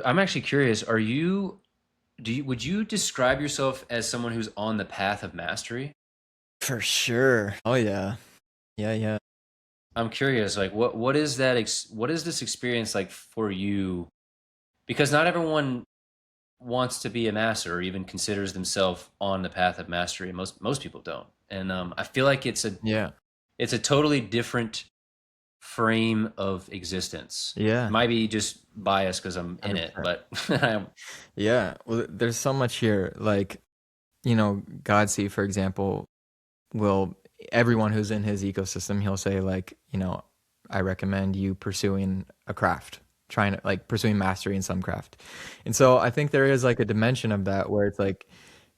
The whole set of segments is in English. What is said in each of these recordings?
I'm actually curious, would you describe yourself as someone who's on the path of mastery? For sure. Oh yeah. Yeah, yeah. I'm curious, like what is that what is this experience like for you? Because not everyone wants to be a master or even considers themselves on the path of mastery. Most people don't. And I feel like Yeah. it's a totally different frame of existence. It Yeah. might be just biased because I'm in it, 100%. but Yeah. Well, there's so much here. Like, Godsey, for example, will everyone who's in his ecosystem, he'll say like, I recommend you pursuing a craft, trying to like pursuing mastery in some craft. And so I think there is like a dimension of that where it's like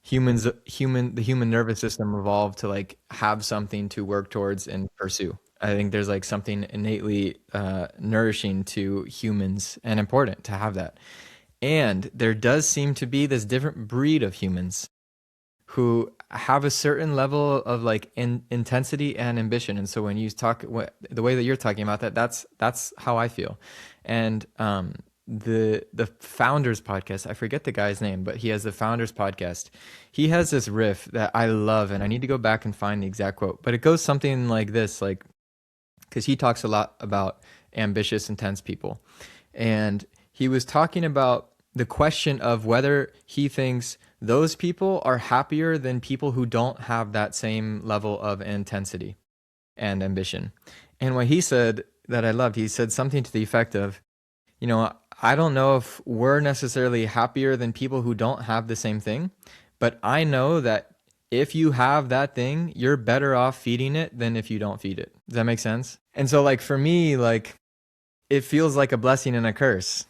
the human nervous system evolved to like have something to work towards and pursue. I think there's like something innately nourishing to humans and important to have that. And there does seem to be this different breed of humans who have a certain level of like intensity and ambition. And so when you talk the way that you're talking about that, that's how I feel. And the founders podcast, I forget the guy's name, but he has the founders podcast. He has this riff that I love, and I need to go back and find the exact quote, but it goes something like this, like, because he talks a lot about ambitious, intense people. And he was talking about the question of whether he thinks those people are happier than people who don't have that same level of intensity and ambition. And what he said that I loved, he said something to the effect of, I don't know if we're necessarily happier than people who don't have the same thing, but I know that if you have that thing, you're better off feeding it than if you don't feed it. Does that make sense? And so, like, for me, like, it feels like a blessing and a curse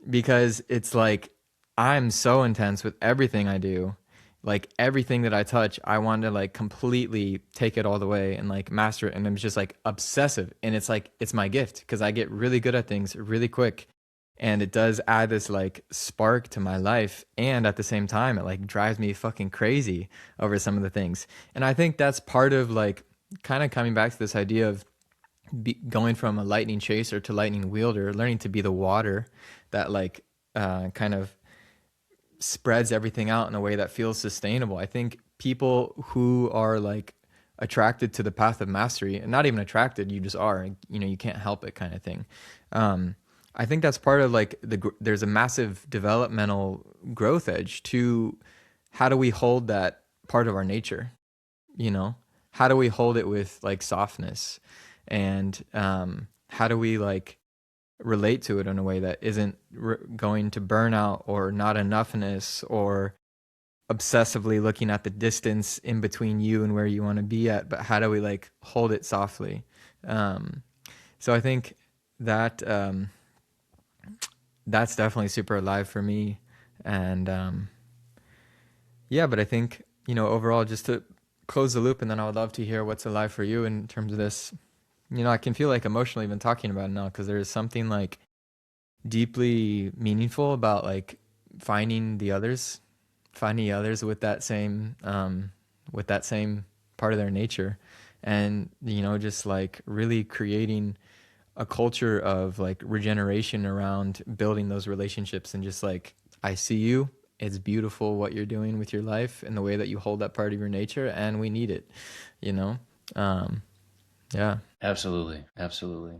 because it's like I'm so intense with everything I do. Like everything that I touch, I want to like completely take it all the way and like master it. And I'm just like obsessive. And it's like, it's my gift because I get really good at things really quick. And it does add this like spark to my life. And at the same time, it like drives me fucking crazy over some of the things. And I think that's part of like kind of coming back to this idea of going from a lightning chaser to lightning wielder, learning to be the water that like kind of spreads everything out in a way that feels sustainable. I think people who are like attracted to the path of mastery, and not even attracted, you just are, you can't help it kind of thing. Um, I think that's part of like there's a massive developmental growth edge to how do we hold that part of our nature, you know? How do we hold it with like softness? And how do we like relate to it in a way that isn't going to burn out or not enoughness or obsessively looking at the distance in between you and where you want to be at, but how do we like hold it softly? Um, so I think that that's definitely super alive for me. And yeah, but I think, overall, just to close the loop, and then I would love to hear what's alive for you in terms of this. I can feel like emotional even talking about it now because there is something like deeply meaningful about like finding the others with that same part of their nature, and just like really creating a culture of like regeneration around building those relationships and just like I see you. It's beautiful what you're doing with your life and the way that you hold that part of your nature, and we need it, you know. Um, yeah. absolutely, absolutely.